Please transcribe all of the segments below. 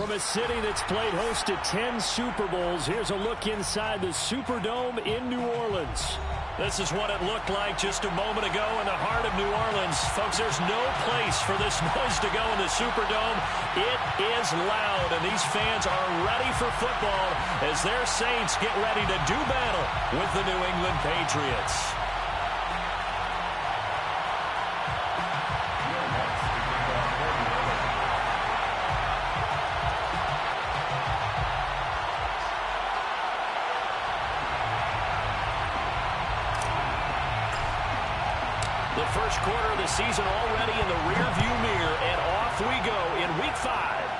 From a city that's played host to 10 Super Bowls, here's a look inside the Superdome in New Orleans. This is what it looked like just a moment ago in the heart of New Orleans. Folks, there's no place for this noise to go in the Superdome. It is loud, and these fans are ready for football as their Saints get ready to do battle with the New England Patriots. The first quarter of the season already in the rearview mirror, and off we go in Week 5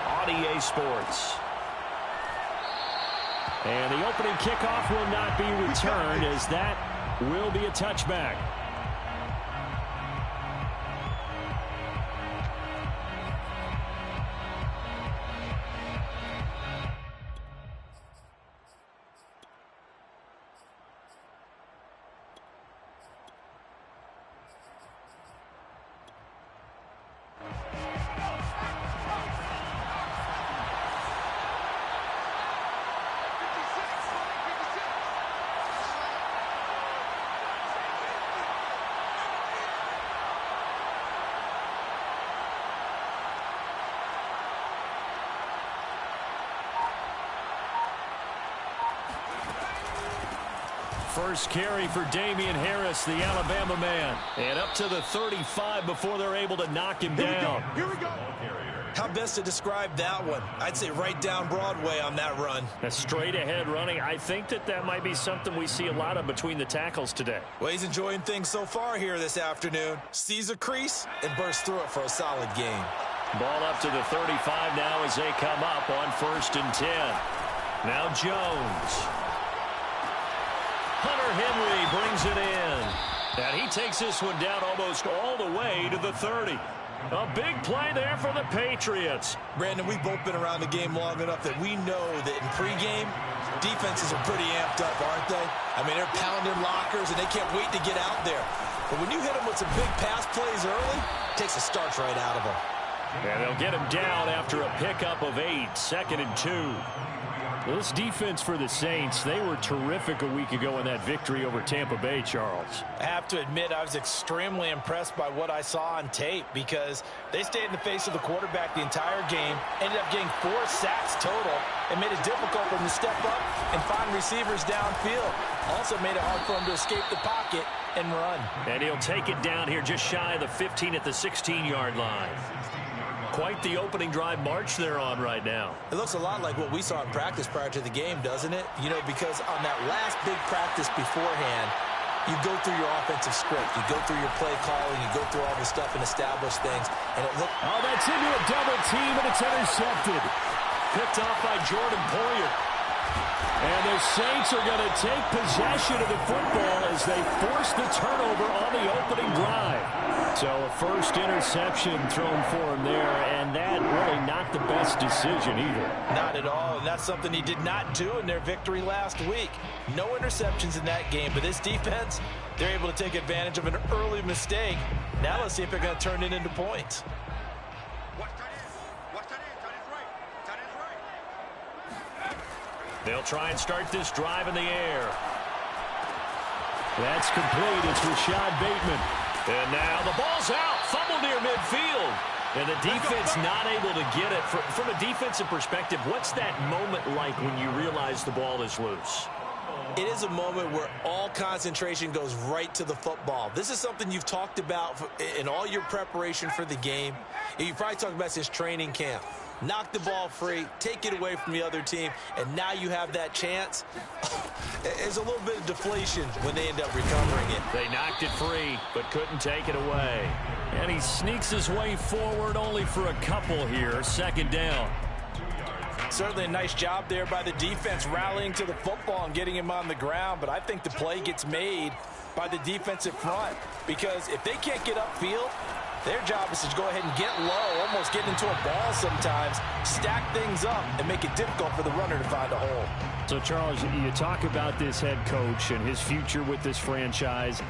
on EA Sports. And the opening kickoff will not be returned, as that will be a touchback. First carry for Damian Harris, the Alabama man. And up to the 35 before they're able to knock him down. Here we go. How best to describe that one? I'd say right down Broadway on that run. A straight ahead running. I think that might be something we see a lot of between the tackles today. Well, he's enjoying things so far here this afternoon. Sees a crease and bursts through it for a solid gain. Ball up to the 35 now as they come up on 1st and 10. Now Jones. Hunter Henry brings it in. And he takes this one down almost all the way to the 30. A big play there for the Patriots. Brandon, we've both been around the game long enough that we know that in pregame, defenses are pretty amped up, aren't they? I mean, they're pounding lockers, and they can't wait to get out there. But when you hit them with some big pass plays early, it takes the starch right out of them. And they'll get him down after a pickup of 8, 2nd and 2. Well, this defense for the Saints, they were terrific a week ago in that victory over Tampa Bay, Charles. I have to admit, I was extremely impressed by what I saw on tape because they stayed in the face of the quarterback the entire game, ended up getting 4 sacks total, and made it difficult for them to step up and find receivers downfield. Also made it hard for them to escape the pocket and run. And he'll take it down here just shy of the 15 at the 16-yard line. Quite the opening drive march they're on right now. It looks a lot like what we saw in practice prior to the game, doesn't it? You know, because on that last big practice beforehand, you go through your offensive script. You go through your play calling. You go through all the stuff and establish things. And it looked... Oh, that's into a double team, and it's intercepted. Picked off by Jordan Poyer. And the Saints are going to take possession of the football as they force the turnover on the opening drive. So a first interception thrown for him there, and that really not the best decision either. Not at all, and that's something he did not do in their victory last week. No interceptions in that game, but this defense, they're able to take advantage of an early mistake. Now let's see if they're going to turn it into points. They'll try and start this drive in the air. That's complete. It's Rashad Bateman. And now the ball's out. Fumble near midfield. And the defense not able to get it. From a defensive perspective, what's that moment like when you realize the ball is loose? It is a moment where all concentration goes right to the football. This is something you've talked about in all your preparation for the game. You probably talked about since training camp. Knock the ball free, take it away from the other team, and now you have that chance. There's a little bit of deflation when they end up recovering it. They knocked it free, but couldn't take it away. And he sneaks his way forward only for a couple here. 2nd down. Certainly a nice job there by the defense rallying to the football and getting him on the ground, but I think the play gets made by the defensive front because if they can't get upfield, their job is to go ahead and get low, almost get into a ball sometimes, stack things up, and make it difficult for the runner to find a hole. So, Charles, you talk about this head coach and his future with this franchise.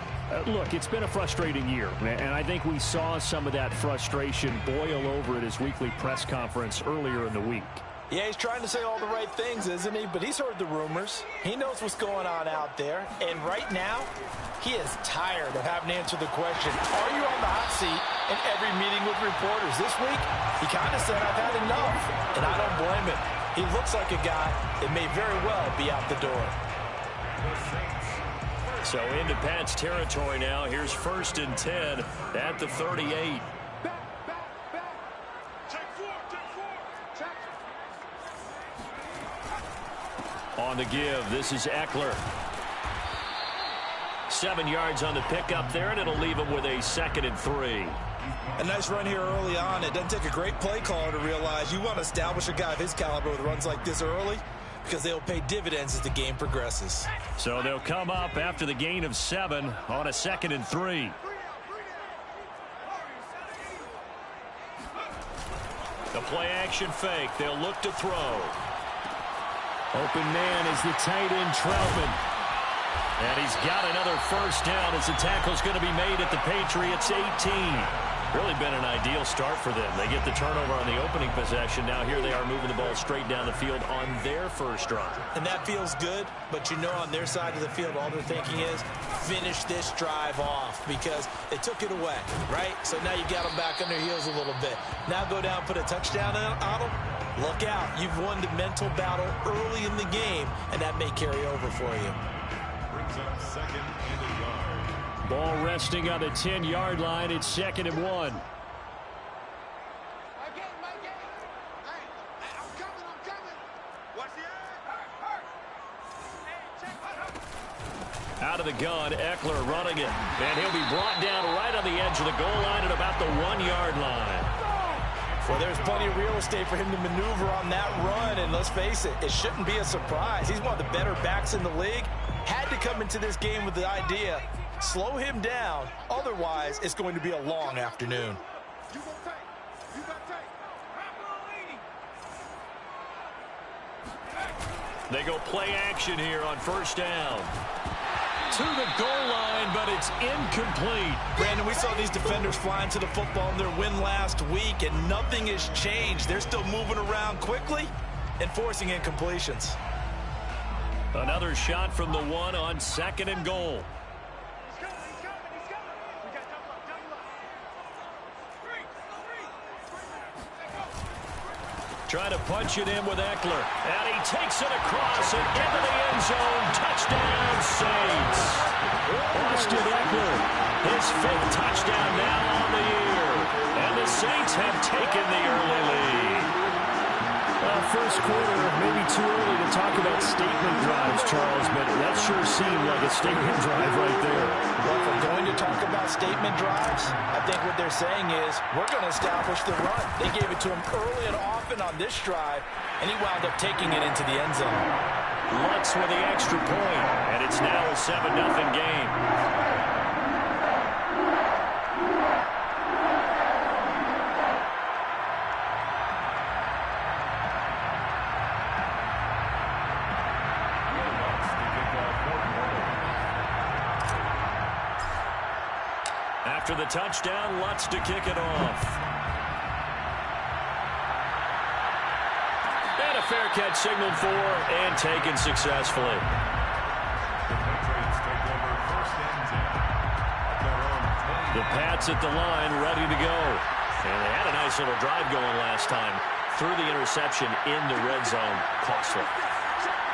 Look, it's been a frustrating year, and I think we saw some of that frustration boil over at his weekly press conference earlier in the week. Yeah, he's trying to say all the right things, isn't he? But he's heard the rumors. He knows what's going on out there. And right now, he is tired of having to answer the question, are you on the hot seat in every meeting with reporters? This week, he kind of said, I've had enough. And I don't blame him. He looks like a guy that may very well be out the door. So into Pat's territory now. Here's 1st and 10 at the 38. On the give, this is Eckler. 7 yards on the pickup there, and it'll leave him with a 2nd and 3. A nice run here early on. It doesn't take a great play caller to realize you want to establish a guy of his caliber with runs like this early because they'll pay dividends as the game progresses. So they'll come up after the gain of 7 on a 2nd and 3. The play action fake. They'll look to throw. Open man is the tight end, Troutman. And he's got another 1st down as the tackle's going to be made at the Patriots' 18. Really been an ideal start for them. They get the turnover on the opening possession. Now here they are moving the ball straight down the field on their 1st drive. And that feels good, but you know on their side of the field all they're thinking is finish this drive off because they took it away, right? So now you got them back on their heels a little bit. Now go down, put a touchdown on them. Look out. You've won the mental battle early in the game, and that may carry over for you. Brings up 2nd and a yard. Ball resting on the 10-yard line. It's 2nd and 1. Out of the gun, Eckler running it. And he'll be brought down right on the edge of the goal line at about the 1-yard line. Well, there's plenty of real estate for him to maneuver on that run, and let's face it, it shouldn't be a surprise. He's one of the better backs in the league. Had to come into this game with the idea, slow him down, otherwise it's going to be a long afternoon. They go play action here on 1st down. To the goal line, but it's incomplete. Brandon, we saw these defenders flying to the football in their win last week, and nothing has changed. They're still moving around quickly and forcing incompletions. Another shot from the 1 on 2nd and goal. Trying to punch it in with Eckler. And he takes it across and into the end zone. Touchdown, Saints. Austin Eckler, his 5th touchdown now on the year. And the Saints have taken the early lead. First quarter, maybe too early to talk about statement drives, Charles, but that sure seemed like a statement drive right there. Well, if we're going to talk about statement drives, I think what they're saying is we're going to establish the run. They gave it to him early and often on this drive, and he wound up taking it into the end zone. Lutz with the extra point, and it's now a 7-0 game. After the touchdown, Lutz to kick it off. And a fair catch signaled for and taken successfully. The Pats at the line, ready to go. And they had a nice little drive going last time. Threw the interception in the red zone. Costly.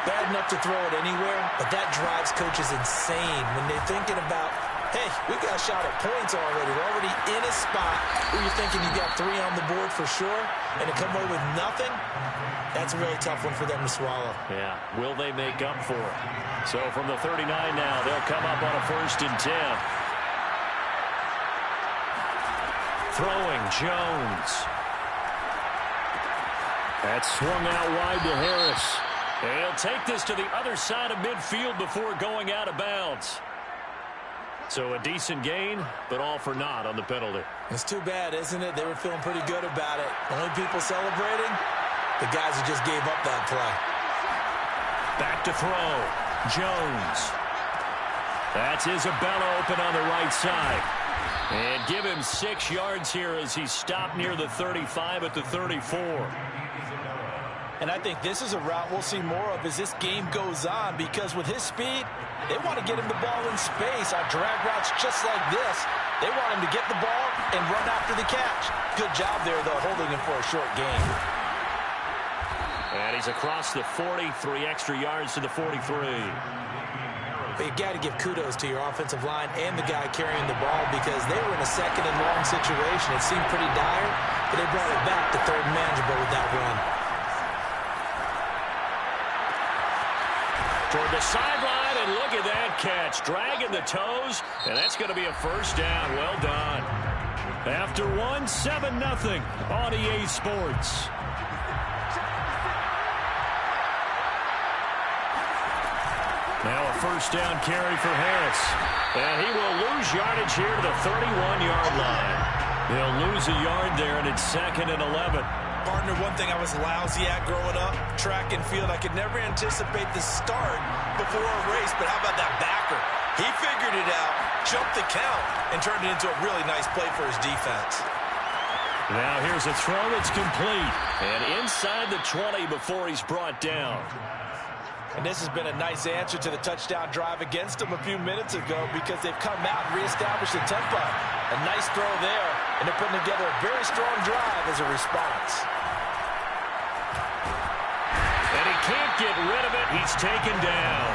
Bad enough to throw it anywhere, but that drives coaches insane when they're thinking about, hey, we got a shot at points already. We're already in a spot where you're thinking you got 3 on the board for sure, and to come away with nothing, that's a really tough one for them to swallow. Yeah, will they make up for it? So from the 39 now, they'll come up on a 1st and 10. Throwing, Jones. That's swung out wide to Harris. And he'll take this to the other side of midfield before going out of bounds. So a decent gain, but all for naught on the penalty. It's too bad, isn't it? They were feeling pretty good about it. Only people celebrating, the guys who just gave up that play. Back to throw. Jones. That's Isabella open on the right side. And give him 6 yards here as he stopped near the 35 at the 34. And I think this is a route we'll see more of as this game goes on, because with his speed, they want to get him the ball in space on drag routes just like this. They want him to get the ball and run after the catch. Good job there, though, holding him for a short gain. And he's across the 40, 3 extra yards to the 43. You got to give kudos to your offensive line and the guy carrying the ball, because they were in a second and long situation. It seemed pretty dire, but they brought it back to third and manageable with that run. Toward the sideline, and look at that catch. Dragging the toes, and that's going to be a first down. Well done. After 7-0 on EA Sports. Now a first down carry for Harris. And he will lose yardage here to the 31-yard line. They'll lose a yard there, and it's 2nd and 11. Partner, one thing I was lousy at growing up, track and field, I could never anticipate the start before a race, but how about that backer? He figured it out, jumped the count, and turned it into a really nice play for his defense. Now here's a throw that's complete. And inside the 20 before he's brought down. And this has been a nice answer to the touchdown drive against them a few minutes ago, because they've come out and reestablished the tempo. A nice throw there, and they're putting together a very strong drive as a response. And he can't get rid of it. He's taken down.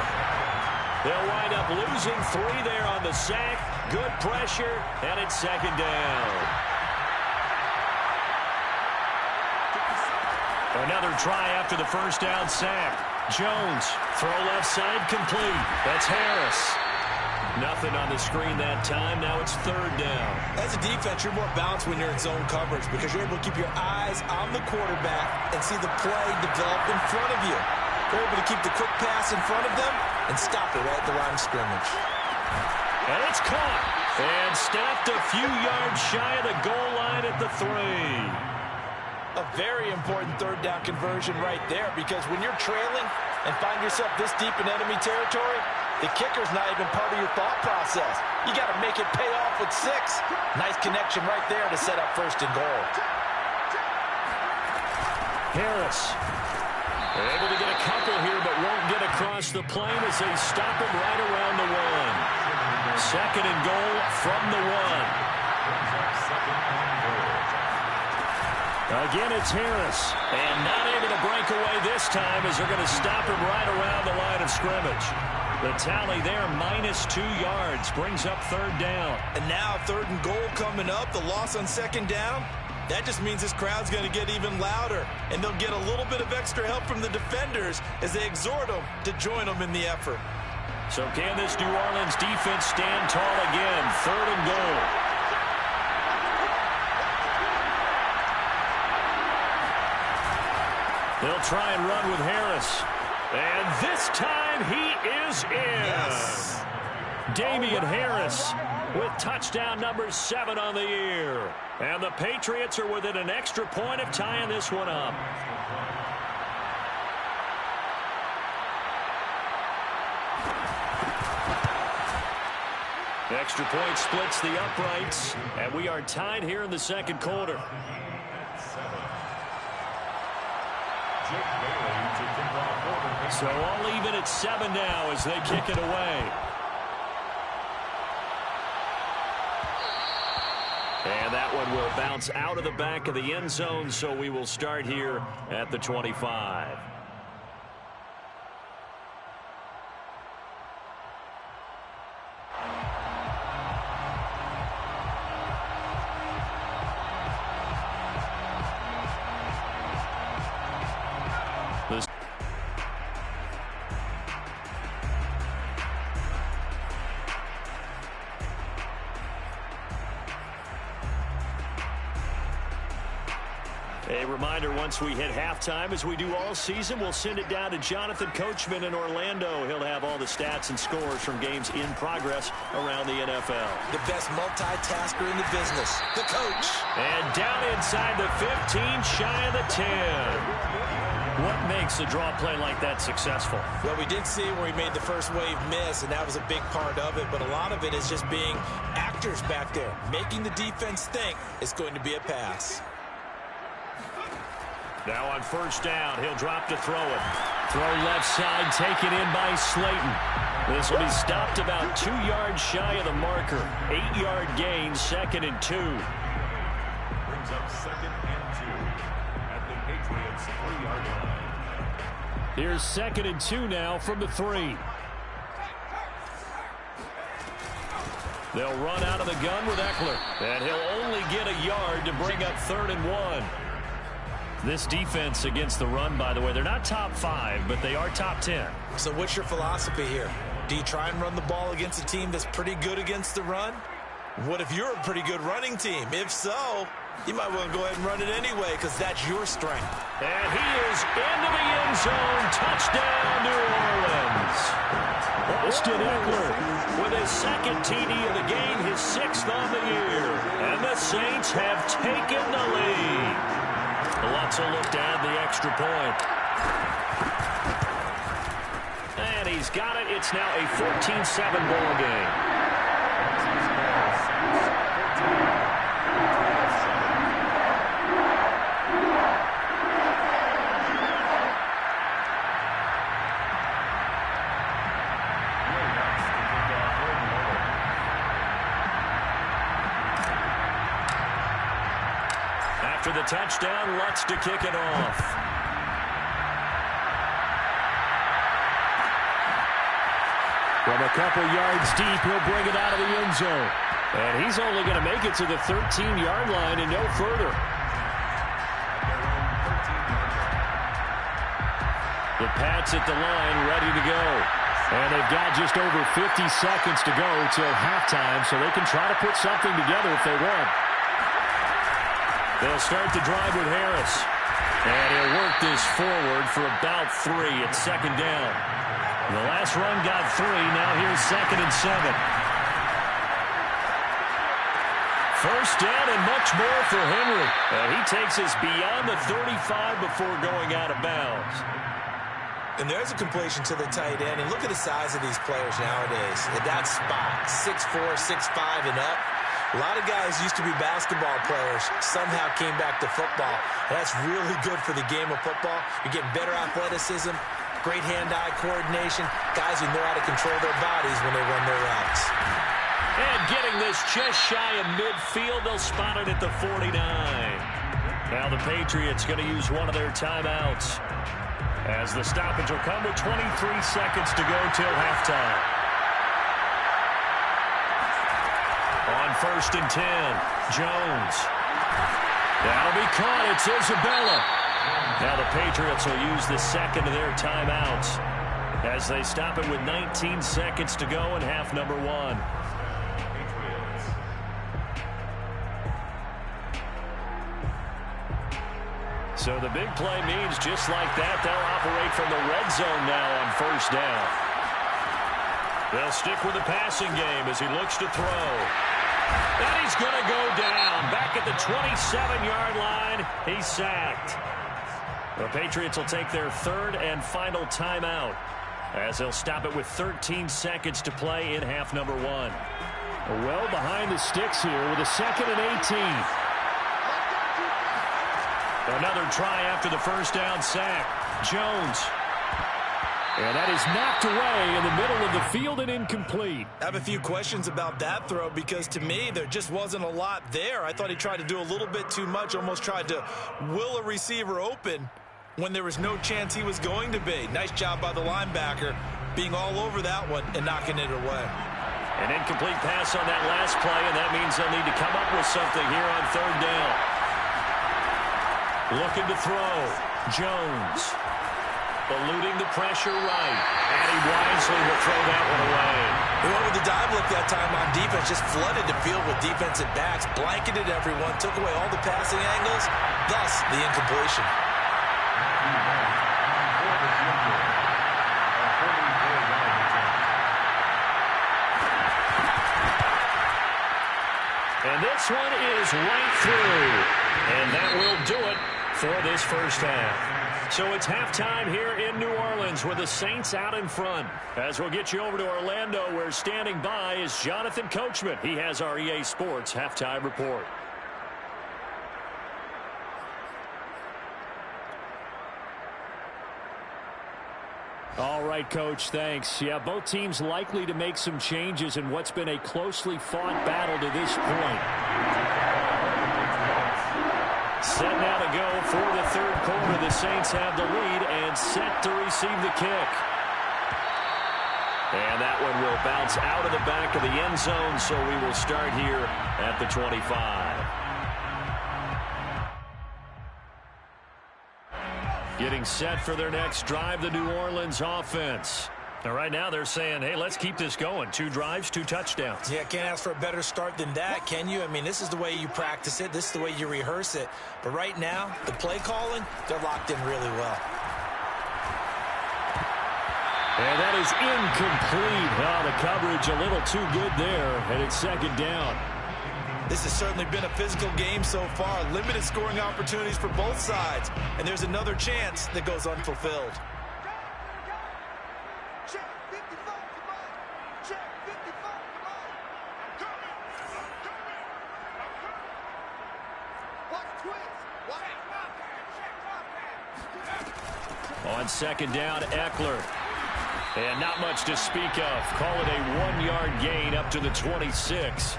They'll wind up losing 3 there on the sack. Good pressure, and it's 2nd down. Another try after the first down sack. Jones, throw left side, complete. That's Harris. Nothing on the screen that time. Now it's 3rd down. As a defense, you're more balanced when you're in zone coverage, because you're able to keep your eyes on the quarterback and see the play develop in front of you. You're able to keep the quick pass in front of them and stop it right at the line of scrimmage. And it's caught. And stopped a few yards shy of the goal line at the 3. A very important 3rd down conversion right there, because when you're trailing and find yourself this deep in enemy territory, the kicker's not even part of your thought process. You got to make it pay off with 6. Nice connection right there to set up 1st and goal. Harris. They're able to get a couple here, but won't get across the plane as they stop him right around the 1. 2nd and goal from the 1. Again, it's Harris. And not able to break away this time, as they're going to stop him right around the line of scrimmage. The tally there, -2 yards, brings up 3rd down. And now 3rd and goal coming up. The loss on 2nd down. That just means this crowd's going to get even louder. And they'll get a little bit of extra help from the defenders as they exhort them to join them in the effort. So can this New Orleans defense stand tall again? 3rd and goal. They'll try and run with Harris. And this time he is in. Yes. Damian Harris with touchdown number 7 on the year. And the Patriots are within an extra point of tying this one up. Extra point splits the uprights, and we are tied here in the 2nd quarter. So all even at 7 now as they kick it away. And that one will bounce out of the back of the end zone, so we will start here at the 25. A reminder, once we hit halftime, as we do all season, we'll send it down to Jonathan Coachman in Orlando. He'll have all the stats and scores from games in progress around the NFL. The best multitasker in the business, the coach. And down inside the 15, shy of the 10. What makes a draw play like that successful? Well, we did see where he made the first wave miss, and that was a big part of it. But a lot of it is just being actors back there, making the defense think it's going to be a pass. Now on first down, he'll drop to throw it. Throw left side, taken in by Slayton. This will be stopped about 2 yards shy of the marker. 8-yard gain, 2nd and 2. Brings up 2nd and 2 at the Patriots' 3-yard line. Here's 2nd and 2 now from the 3. They'll run out of the gun with Eckler, and he'll only get a yard to bring up 3rd and 1. This defense against the run, by the way, they're not top 5, but they are top 10. So what's your philosophy here? Do you try and run the ball against a team that's pretty good against the run? What if you're a pretty good running team? If so, you might want to go ahead and run it anyway because that's your strength. And he is into the end zone. Touchdown, New Orleans. Austin Eckler with his 2nd TD of the game, his 6th on the year. And the Saints have taken the lead. Let's look to add the extra point. And he's got it. It's now a 14-7 ball game. After the touchdown, Lutz to kick it off. From a couple yards deep, he'll bring it out of the end zone. And he's only going to make it to the 13-yard line and no further. The Pats at the line, ready to go. And they've got just over 50 seconds to go till halftime, so they can try to put something together if they want. They'll start the drive with Harris. And he'll work this forward for about 3 at 2nd down. The last run got 3. Now here's 2nd and 7. First down and much more for Henry. And he takes us beyond the 35 before going out of bounds. And there's a completion to the tight end. And look at the size of these players nowadays. At that spot, 6'4", 6'5", and up. A lot of guys used to be basketball players, somehow came back to football. And that's really good for the game of football. You're getting better athleticism, great hand-eye coordination, guys who know how to control their bodies when they run their routes. And getting this just shy of midfield, they'll spot it at the 49. Now the Patriots going to use one of their timeouts as the stoppage will come with 23 seconds to go till halftime. On 1st and 10, Jones. That'll be caught. It's Isabella. Now the Patriots will use the 2nd of their timeouts as they stop it with 19 seconds to go in half number 1. So the big play means just like that, they'll operate from the red zone now on 1st down. They'll stick with the passing game as he looks to throw. And he's going to go down. Back at the 27-yard line, he's sacked. The Patriots will take their 3rd and final timeout as they'll stop it with 13 seconds to play in half number 1. Well behind the sticks here with a 2nd and 18. Another try after the first down sack. Jones. And that is knocked away in the middle of the field and incomplete. I have a few questions about that throw because to me there just wasn't a lot there. I thought he tried to do a little bit too much, almost tried to will a receiver open when there was no chance he was going to be. Nice job by the linebacker being all over that one and knocking it away. An incomplete pass on that last play, and that means they'll need to come up with something here on 3rd down. Looking to throw. Jones. Eluding the pressure right. And he wisely will throw that one away. He went with the dive look that time on defense. Just flooded the field with defensive backs. Blanketed everyone. Took away all the passing angles. Thus, the incompletion. And this one is right through. And that will do it for this first half. So it's halftime here in New Orleans with the Saints out in front. As we'll get you over to Orlando, where standing by is Jonathan Coachman. He has our EA Sports halftime report. All right, Coach, thanks. Yeah, both teams likely to make some changes in what's been a closely fought battle to this point. Set now to go for the third quarter. The Saints have the lead and set to receive the kick. And that one will bounce out of the back of the end zone, so we will start here at the 25. Getting set for their next drive, the New Orleans offense. Now, right now they're saying, hey, let's keep this going. 2 drives, 2 touchdowns. Yeah, can't ask for a better start than that, can you? I mean, this is the way you practice it. This is the way you rehearse it. But right now, the play calling, they're locked in really well. And that is incomplete. Oh, the coverage a little too good there, and it's second down. This has certainly been a physical game so far. Limited scoring opportunities for both sides. And there's another chance that goes unfulfilled. On second down, Eckler. And not much to speak of. Call it a 1-yard gain up to the 26.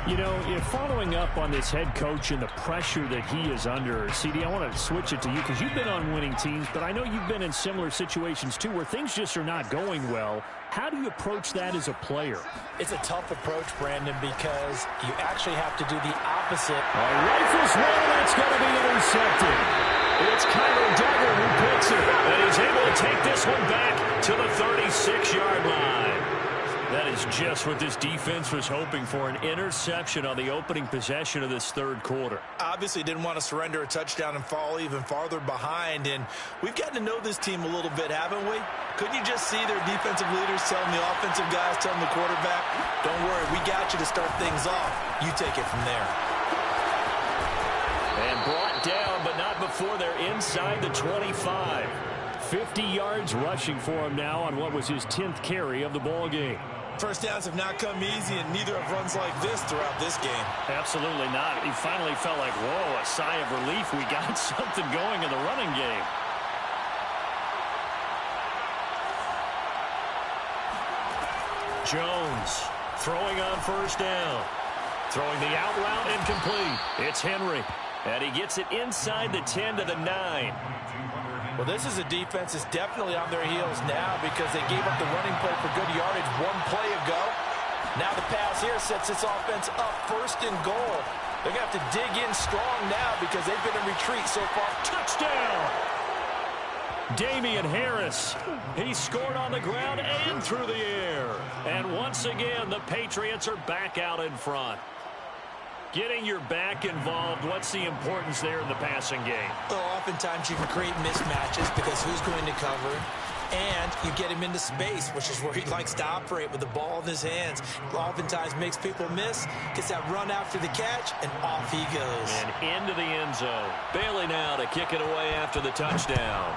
You know, following up on this head coach and the pressure that he is under, CD, I want to switch it to you because you've been on winning teams, but I know you've been in similar situations too where things just are not going well. How do you approach that as a player? It's a tough approach, Brandon, because you actually have to do the opposite. Rifles one, that's going to be intercepted. It's Kyler Duggar who picks it, and he's able to take this one back to the 36-yard line. That is just what this defense was hoping for, an interception on the opening possession of this third quarter. Obviously didn't want to surrender a touchdown and fall even farther behind, and we've gotten to know this team a little bit, haven't we? Couldn't you just see their defensive leaders telling the offensive guys, telling the quarterback, don't worry, we got you to start things off. You take it from there. And brought down, but not before they're inside the 25. 50 yards rushing for him now on what was his 10th carry of the ball game. First downs have not come easy, and neither have runs like this throughout this game. Absolutely not. He finally felt like, whoa, a sigh of relief. We got something going in the running game. Jones throwing on first down. Throwing the out route incomplete. It's Henry. And he gets it inside the 10 to the 9. Well, this is a defense that's definitely on their heels now because they gave up the running play for good yardage 1 play ago. Now the pass here sets this offense up first and goal. They're going to have to dig in strong now because they've been in retreat so far. Touchdown! Damian Harris. He scored on the ground and through the air. And once again, the Patriots are back out in front. Getting your back involved, what's the importance there in the passing game? Well, oftentimes you can create mismatches because who's going to cover, and you get him into space, which is where he likes to operate with the ball in his hands. Oftentimes makes people miss, gets that run after the catch, and off he goes. And into the end zone. Bailey now to kick it away after the touchdown.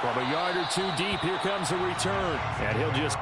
From a yard or two deep, here comes a return. And he'll just...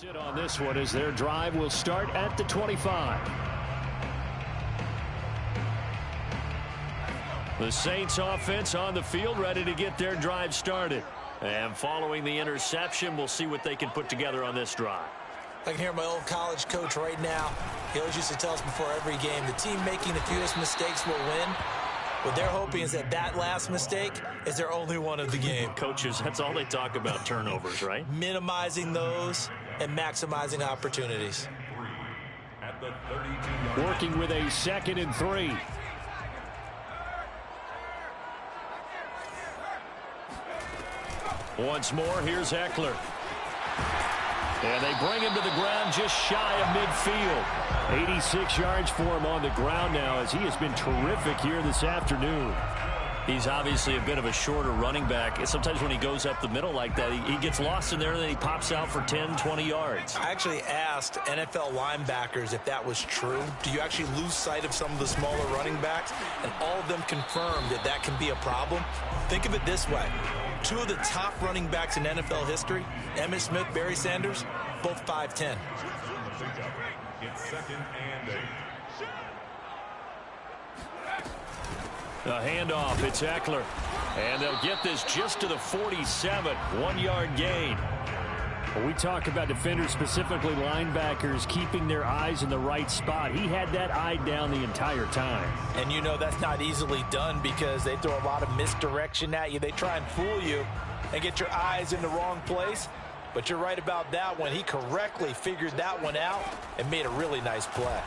Sit on this one as their drive will start at the 25. The Saints offense on the field, ready to get their drive started. And following the interception, we'll see what they can put together on this drive. I can hear my old college coach right now. He always used to tell us before every game, the team making the fewest mistakes will win. What they're hoping is that that last mistake is their only one of the game. Coaches, that's all they talk about, turnovers, right? Minimizing those and maximizing opportunities. Working with a 2nd and 3. Once more, here's Eckler. And they bring him to the ground just shy of midfield. 86 yards for him on the ground now as he has been terrific here this afternoon. He's obviously a bit of a shorter running back. And sometimes when he goes up the middle like that, he gets lost in there and then he pops out for 10, 20 yards. I actually asked NFL linebackers if that was true. Do you actually lose sight of some of the smaller running backs? And all of them confirmed that that can be a problem. Think of it this way. 2 of the top running backs in NFL history, Emmitt Smith, Barry Sanders, both 5'10". It's 2nd and 8. The handoff, it's Eckler. And they'll get this just to the 47, 1-yard gain. When we talk about defenders, specifically linebackers, keeping their eyes in the right spot, he had that eye down the entire time. And you know that's not easily done because they throw a lot of misdirection at you. They try and fool you and get your eyes in the wrong place. But you're right about that one. He correctly figured that one out and made a really nice play.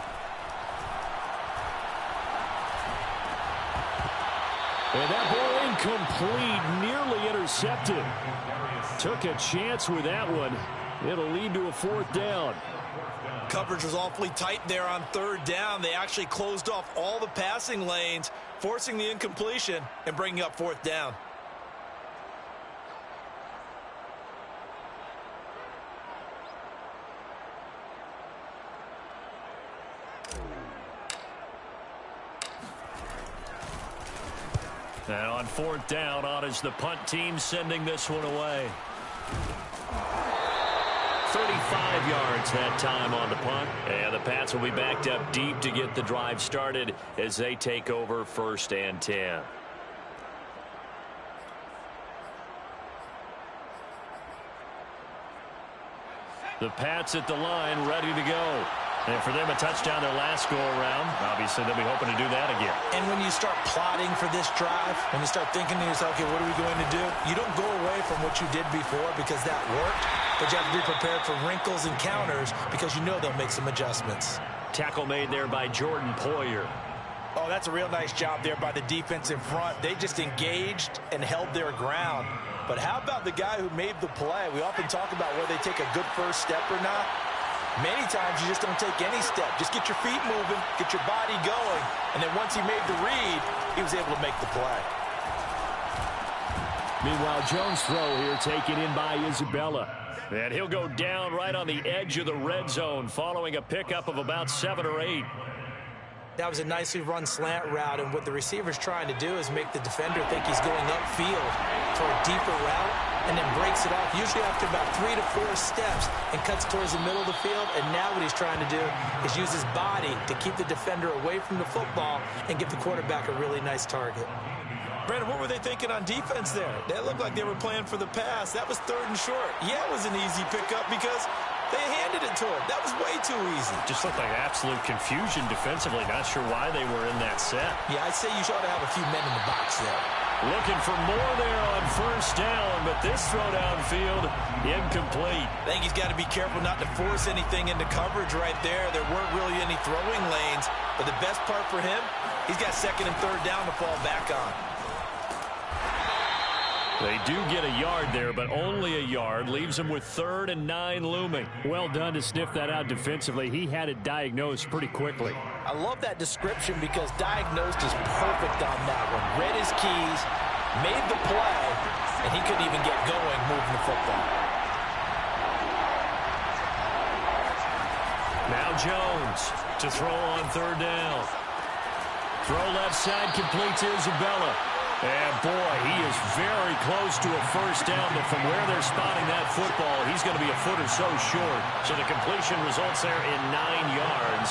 And that ball incomplete, nearly intercepted. Took a chance with that one. It'll lead to a 4th down. Coverage was awfully tight there on 3rd down. They actually closed off all the passing lanes, forcing the incompletion and bringing up 4th down. And on 4th down, on is the punt team sending this one away. 35 yards that time on the punt. And the Pats will be backed up deep to get the drive started as they take over 1st and 10. The Pats at the line, ready to go. And for them, a touchdown their last go-around. Obviously, they'll be hoping to do that again. And when you start plotting for this drive, when you start thinking to yourself, okay, what are we going to do? You don't go away from what you did before because that worked, but you have to be prepared for wrinkles and counters because you know they'll make some adjustments. Tackle made there by Jordan Poyer. Oh, that's a real nice job there by the defense in front. They just engaged and held their ground. But how about the guy who made the play? We often talk about whether they take a good first step or not. Many times you just don't take any step. Just get your feet moving, get your body going, and then once he made the read, he was able to make the play. Meanwhile, Jones' throw here taken in by Isabella. And he'll go down right on the edge of the red zone following a pickup of about 7 or 8. That was a nicely run slant route, and what the receiver's trying to do is make the defender think he's going upfield for a deeper route and then breaks it off, usually after about 3 to 4 steps, and cuts towards the middle of the field. And now what he's trying to do is use his body to keep the defender away from the football and give the quarterback a really nice target. Brandon, what were they thinking on defense there? That looked like they were playing for the pass. That was 3rd and short. Yeah, it was an easy pickup because they handed it to him. That was way too easy. Just looked like absolute confusion defensively. Not sure why they were in that set. Yeah, I'd say you ought to have a few men in the box there. Looking for more there on 1st down, but this throw downfield, incomplete. I think he's got to be careful not to force anything into coverage right there. There weren't really any throwing lanes, but the best part for him, he's got 2nd and 3rd down to fall back on. They do get a yard there, but only a yard. Leaves them with 3rd and 9 looming. Well done to sniff that out defensively. He had it diagnosed pretty quickly. I love that description because diagnosed is perfect on that one. Read his keys, made the play, and he couldn't even get going moving the football. Now Jones to throw on 3rd down. Throw left side, complete to Isabella. And boy, he is very close to a first down, but from where they're spotting that football, he's going to be a foot or so short. So the completion results there in 9 yards.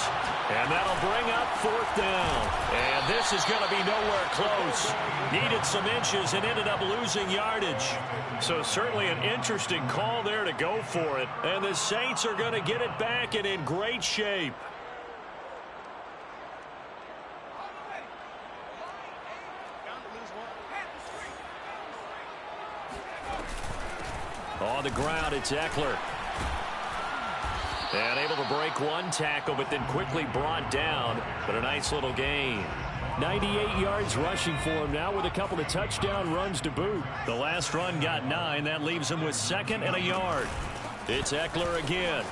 And that'll bring up 4th down. And this is going to be nowhere close. Needed some inches and ended up losing yardage. So certainly an interesting call there to go for it. And the Saints are going to get it back and in great shape. On the ground, it's Eckler. And able to break one tackle, but then quickly brought down. But a nice little gain. 98 yards rushing for him now with a couple of touchdown runs to boot. The last run got 9. That leaves him with 2nd and a yard. It's Eckler again.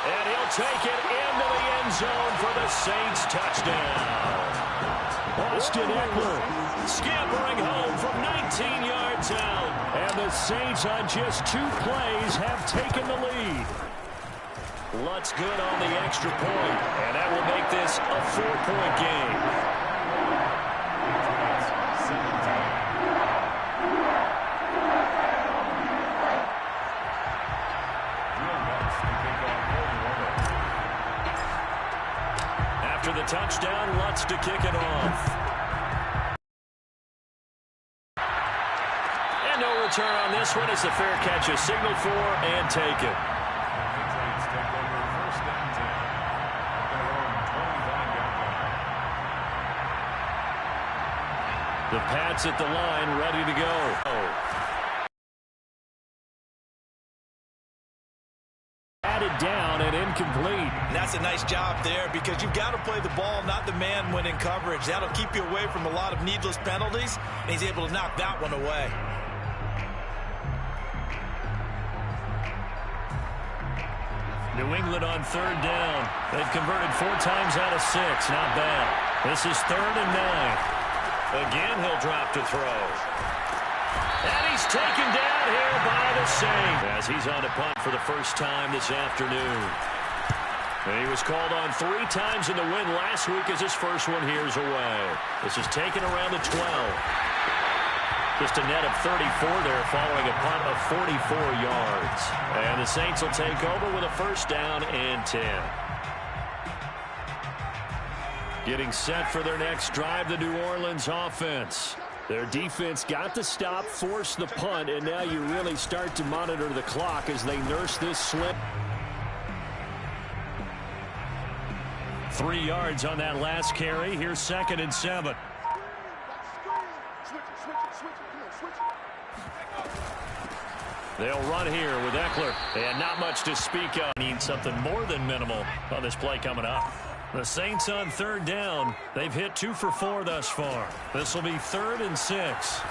And he'll take it into the end zone for the Saints touchdown. Austin Eckler scampering home from 19 yards out. And the Saints on just 2 plays have taken the lead. Lutz good on the extra point. And that will make this a 4-point game. After the touchdown, Lutz to kick it off. And no return on this one as the fair catch is signaled for and taken. The Pats at the line, ready to go. Added down and incomplete. And that's a nice job there because you've got to play the ball, not the man when in coverage. That'll keep you away from a lot of needless penalties, and he's able to knock that one away. New England on 3rd down. They've converted 4 times out of 6. Not bad. This is 3rd and 9. Again, he'll drop to throw. And he's taken down here by the Saints as he's on a punt for the first time this afternoon. And he was called on 3 times in the win last week as his first one here's away. This is taken around the 12. Just a net of 34 there following a punt of 44 yards. And the Saints will take over with a first down and 10. Getting set for their next drive, the New Orleans offense. Their defense got the stop, forced the punt, and now you really start to monitor the clock as they nurse this slip. 3 yards on that last carry. Here's 2nd and 7. They'll run here with Eckler, and not much to speak of. Need something more than minimal on this play coming up. The Saints on 3rd down. They've hit 2 for 4 thus far. This will be 3rd and 6.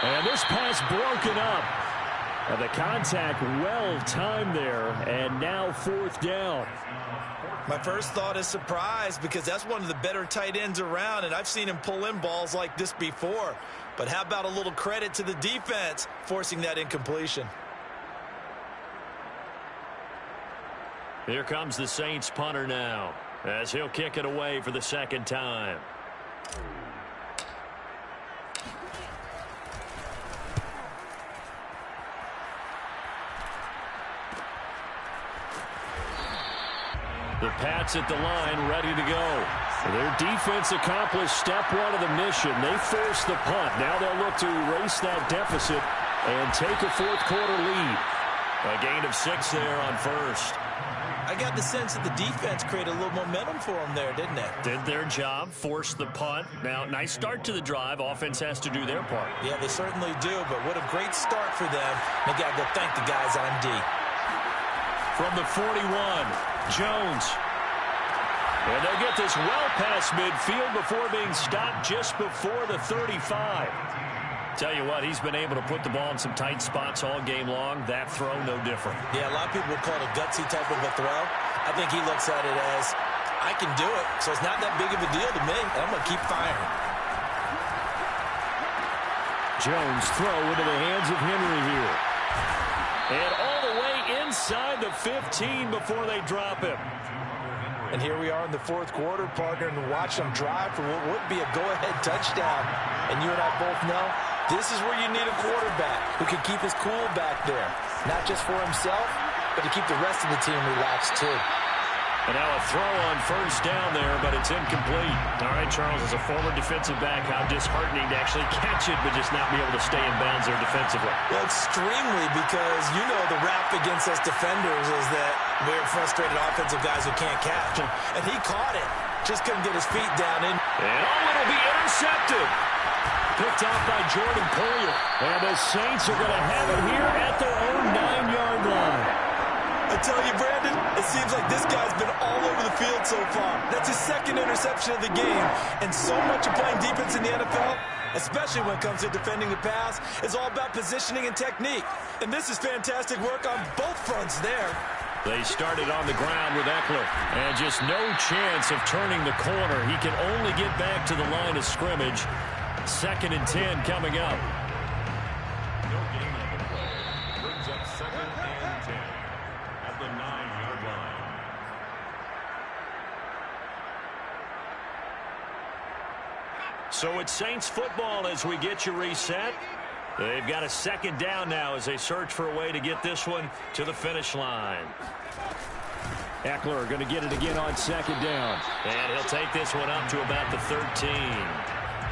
And this pass broken up. And the contact well timed there. And now 4th down. My first thought is surprise because that's one of the better tight ends around, and I've seen him pull in balls like this before. But how about a little credit to the defense forcing that incompletion? Here comes the Saints punter now as he'll kick it away for the 2nd time. The Pats at the line ready to go. Their defense accomplished step 1 of the mission. They forced the punt. Now they'll look to erase that deficit and take a 4th quarter lead. A gain of 6 there on 1st. I got the sense that the defense created a little momentum for them there, didn't it? Did their job, forced the punt. Now, nice start to the drive. Offense has to do their part. Yeah, they certainly do, but what a great start for them. They got to go thank the guys on D. From the 41, Jones. And they'll get this well past midfield before being stopped just before the 35. Tell you what, he's been able to put the ball in some tight spots all game long. That throw, no different. Yeah, a lot of people would call it a gutsy type of a throw. I think he looks at it as, I can do it, so it's not that big of a deal to me, and I'm going to keep firing. Jones throw into the hands of Henry here. And all the way inside the 15 before they drop him. And here we are in the fourth quarter, partner, and watch them drive for what would be a go-ahead touchdown. And you and I both know this is where you need a quarterback who can keep his cool back there. Not just for himself, but to keep the rest of the team relaxed too. And now a throw on first down there, but it's incomplete. All right, Charles, as a former defensive back, how disheartening to actually catch it, but just not be able to stay in bounds there defensively. Well, extremely, because you know the rap against us defenders is that we're frustrated offensive guys who can't catch. And he caught it. Just couldn't get his feet down in. And it'll be intercepted. Picked out by Jordan Poyer. And the Saints are going to have it here at their own 9-yard line. I tell you, Brandon, it seems like this guy's been all over the field so far. That's his second interception of the game. And so much of playing defense in the NFL, especially when it comes to defending the pass, is all about positioning and technique. And this is fantastic work on both fronts there. They started on the ground with Eckler. And just no chance of turning the corner. He can only get back to the line of scrimmage. 2nd and 10 coming up. No gain on the play. Brings up 2nd and 10 at the 9-yard line. So it's Saints football as we get you reset. They've got a 2nd down now as they search for a way to get this one to the finish line. Eckler going to get it again on 2nd down. And he'll take this one up to about the 13.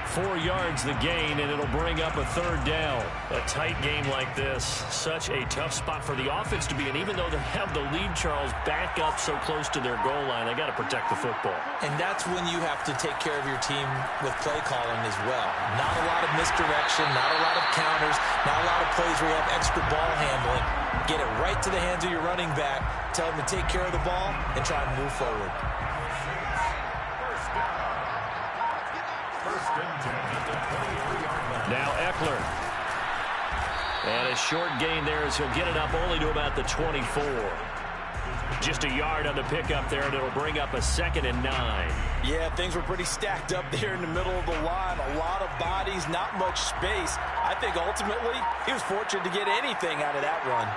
4 yards the gain, and it'll bring up a 3rd down. A tight game like this, such a tough spot for the offense to be in. Even though they have the lead, Charles, back up so close to their goal line, they got to protect the football. And that's when you have to take care of your team with play calling as well. Not a lot of misdirection, not a lot of counters, not a lot of plays where you have extra ball handling. Get it right to the hands of your running back, tell him to take care of the ball, and try and move forward. Now Eckler. And a short gain there as he'll get it up only to about the 24. Just a yard on the pickup there, and it'll bring up a 2nd and 9. Yeah, things were pretty stacked up there in the middle of the line. A lot of bodies, not much space. I think ultimately he was fortunate to get anything out of that run.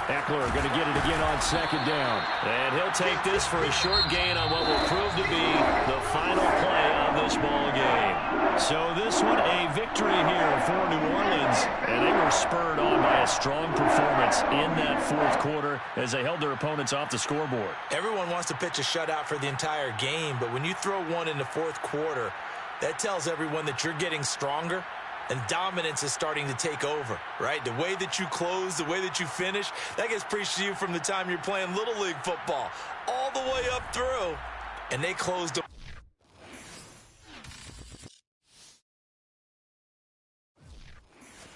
Eckler going to get it again on 2nd down. And he'll take this for a short gain on what will prove to be the final play of this ball game. So this one a victory here for New Orleans. And they were spurred on by a strong performance in that 4th quarter as they held their opponents off the scoreboard. Everyone wants to pitch a shutout for the entire game, but when you throw one in the 4th quarter, that tells everyone that you're getting stronger. And dominance is starting to take over, right? The way that you close, the way that you finish, that gets preached to you from the time you're playing Little League football all the way up through. And they closed